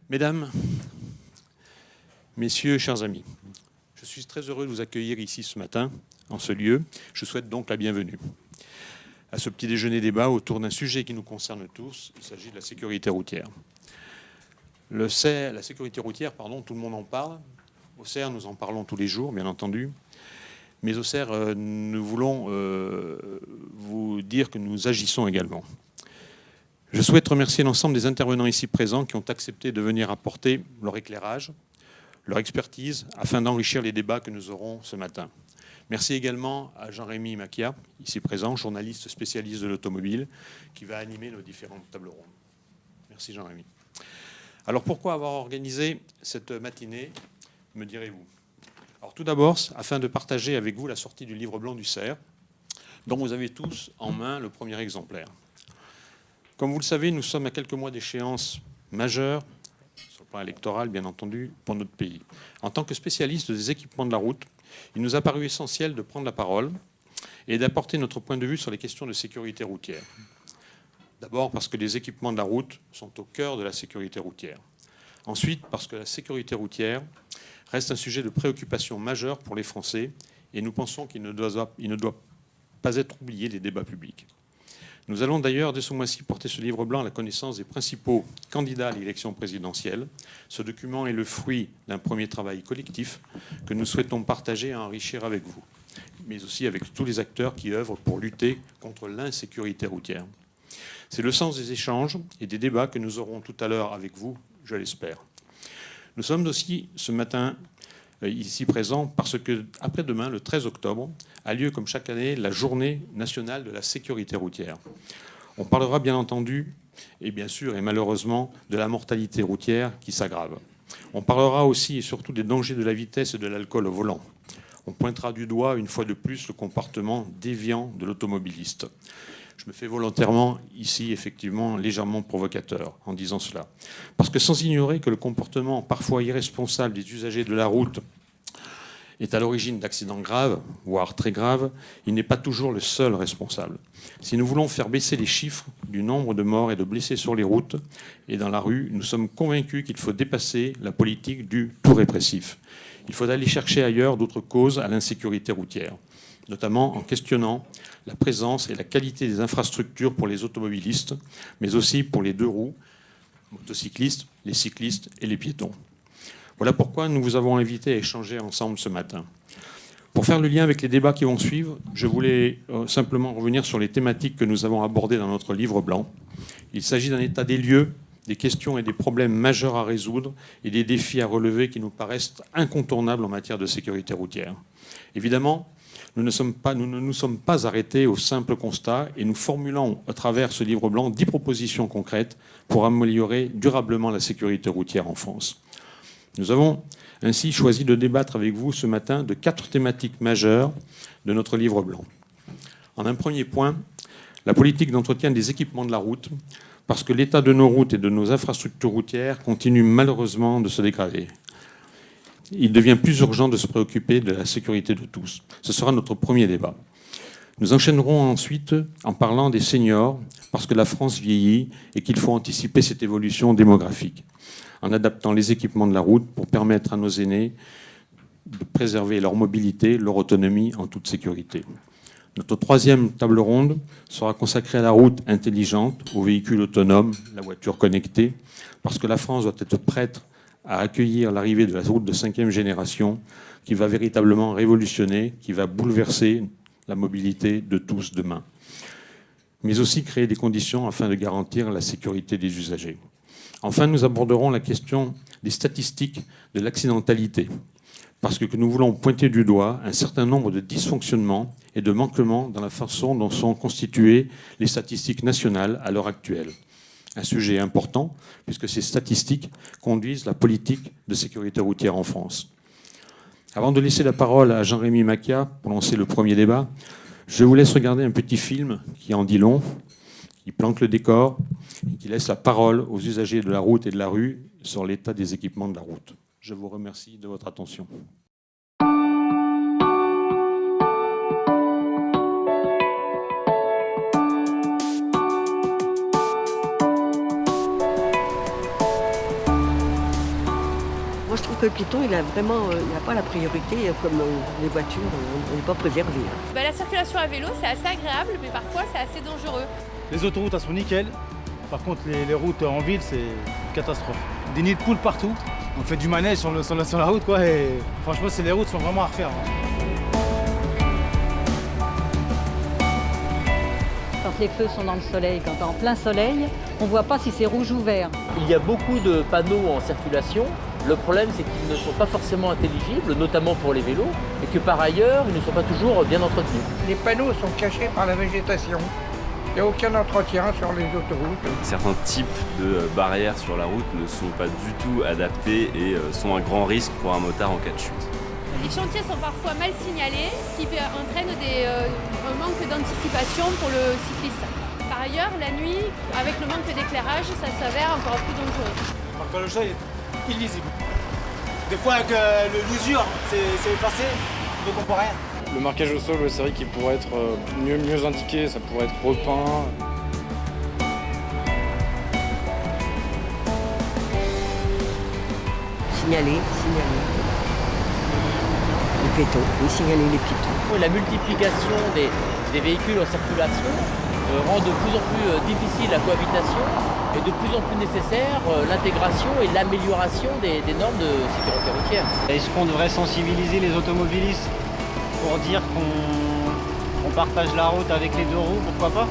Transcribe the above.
Mesdames, Messieurs, chers amis, je suis très heureux de vous accueillir ici ce matin, en ce lieu. Je souhaite donc la bienvenue à ce petit déjeuner débat autour d'un sujet qui nous concerne tous. Il s'agit de la sécurité routière. La sécurité routière, tout le monde en parle. Au CER, nous en parlons tous les jours, bien entendu. Mais au CER, nous voulons vous dire que nous agissons également. Je souhaite remercier l'ensemble des intervenants ici présents qui ont accepté de venir apporter leur éclairage, leur expertise, afin d'enrichir les débats que nous aurons ce matin. Merci également à Jean-Rémy Macchia, ici présent, journaliste spécialiste de l'automobile, qui va animer nos différentes tables rondes. Merci Jean-Rémy. Alors pourquoi avoir organisé cette matinée, me direz-vous? Alors tout d'abord, afin de partager avec vous la sortie du livre blanc du CER, dont vous avez tous en main le premier exemplaire. Comme vous le savez, nous sommes à quelques mois d'échéance majeure, sur le plan électoral bien entendu, pour notre pays. En tant que spécialiste des équipements de la route, il nous a paru essentiel de prendre la parole et d'apporter notre point de vue sur les questions de sécurité routière. D'abord parce que les équipements de la route sont au cœur de la sécurité routière. Ensuite parce que la sécurité routière reste un sujet de préoccupation majeure pour les Français et nous pensons qu'il ne doit pas être oublié des débats publics. Nous allons d'ailleurs, dès ce mois-ci, porter ce livre blanc à la connaissance des principaux candidats à l'élection présidentielle. Ce document est le fruit d'un premier travail collectif que nous souhaitons partager et enrichir avec vous, mais aussi avec tous les acteurs qui œuvrent pour lutter contre l'insécurité routière. C'est le sens des échanges et des débats que nous aurons tout à l'heure avec vous, je l'espère. Nous sommes aussi ce matin ici présents parce que après-demain, le 13 octobre, a lieu comme chaque année la journée nationale de la sécurité routière. On parlera bien entendu et bien sûr et malheureusement de la mortalité routière qui s'aggrave. On parlera aussi et surtout des dangers de la vitesse et de l'alcool au volant. On pointera du doigt une fois de plus le comportement déviant de l'automobiliste. Je me fais volontairement ici, effectivement, légèrement provocateur en disant cela. Parce que sans ignorer que le comportement parfois irresponsable des usagers de la route est à l'origine d'accidents graves, voire très graves, il n'est pas toujours le seul responsable. Si nous voulons faire baisser les chiffres du nombre de morts et de blessés sur les routes et dans la rue, nous sommes convaincus qu'il faut dépasser la politique du tout répressif. Il faut aller chercher ailleurs d'autres causes à l'insécurité routière, notamment en questionnant la présence et la qualité des infrastructures pour les automobilistes, mais aussi pour les deux roues, motocyclistes, les cyclistes et les piétons. Voilà pourquoi nous vous avons invité à échanger ensemble ce matin. Pour faire le lien avec les débats qui vont suivre, je voulais simplement revenir sur les thématiques que nous avons abordées dans notre livre blanc. Il s'agit d'un état des lieux, des questions et des problèmes majeurs à résoudre et des défis à relever qui nous paraissent incontournables en matière de sécurité routière. Évidemment, nous ne nous sommes pas arrêtés au simple constat et nous formulons à travers ce livre blanc 10 propositions concrètes pour améliorer durablement la sécurité routière en France. Nous avons ainsi choisi de débattre avec vous ce matin de 4 thématiques majeures de notre livre blanc. En un premier point, la politique d'entretien des équipements de la route, parce que l'état de nos routes et de nos infrastructures routières continue malheureusement de se dégrader. Il devient plus urgent de se préoccuper de la sécurité de tous. Ce sera notre premier débat. Nous enchaînerons ensuite en parlant des seniors, parce que la France vieillit et qu'il faut anticiper cette évolution démographique, en adaptant les équipements de la route pour permettre à nos aînés de préserver leur mobilité, leur autonomie en toute sécurité. Notre troisième table ronde sera consacrée à la route intelligente, aux véhicules autonomes, la voiture connectée, parce que la France doit être prête à accueillir l'arrivée de la route de 5e génération qui va véritablement révolutionner, qui va bouleverser la mobilité de tous demain, mais aussi créer des conditions afin de garantir la sécurité des usagers. Enfin, nous aborderons la question des statistiques de l'accidentalité, parce que nous voulons pointer du doigt un certain nombre de dysfonctionnements et de manquements dans la façon dont sont constituées les statistiques nationales à l'heure actuelle. Un sujet important, puisque ces statistiques conduisent la politique de sécurité routière en France. Avant de laisser la parole à Jean-Rémy Macchia pour lancer le premier débat, je vous laisse regarder un petit film qui en dit long, qui plante le décor et qui laisse la parole aux usagers de la route et de la rue sur l'état des équipements de la route. Je vous remercie de votre attention. que le piéton, il a pas la priorité comme les voitures, on n'est pas préservé. La circulation à vélo, c'est assez agréable, mais parfois c'est assez dangereux. Les autoroutes, elles sont nickel. Par contre, les routes en ville, c'est une catastrophe. Des nids de poules partout. On fait du manège sur la route, quoi. Et franchement, les routes sont vraiment à refaire. Quand les feux sont dans le soleil, quand en plein soleil, on ne voit pas si c'est rouge ou vert. Il y a beaucoup de panneaux en circulation. Le problème, c'est qu'ils ne sont pas forcément intelligibles, notamment pour les vélos, et que par ailleurs, ils ne sont pas toujours bien entretenus. Les panneaux sont cachés par la végétation. Il n'y a aucun entretien sur les autoroutes. Certains types de barrières sur la route ne sont pas du tout adaptés et sont un grand risque pour un motard en cas de chute. Les chantiers sont parfois mal signalés, ce qui entraîne un manque d'anticipation pour le cycliste. Par ailleurs, la nuit, avec le manque d'éclairage, ça s'avère encore plus dangereux. Quand le chat est illisible. Des fois, avec l'usure, c'est effacé, donc on voit rien. Le marquage au sol, c'est vrai qu'il pourrait être mieux indiqué, ça pourrait être repeint. Signaler. Les piétons, oui, signaler les piétons. La multiplication des véhicules en circulation rend de plus en plus difficile la cohabitation et de plus en plus nécessaire l'intégration et l'amélioration des normes de sécurité routière. Est-ce qu'on devrait sensibiliser les automobilistes pour dire qu'on partage la route avec les deux roues, pourquoi pas ?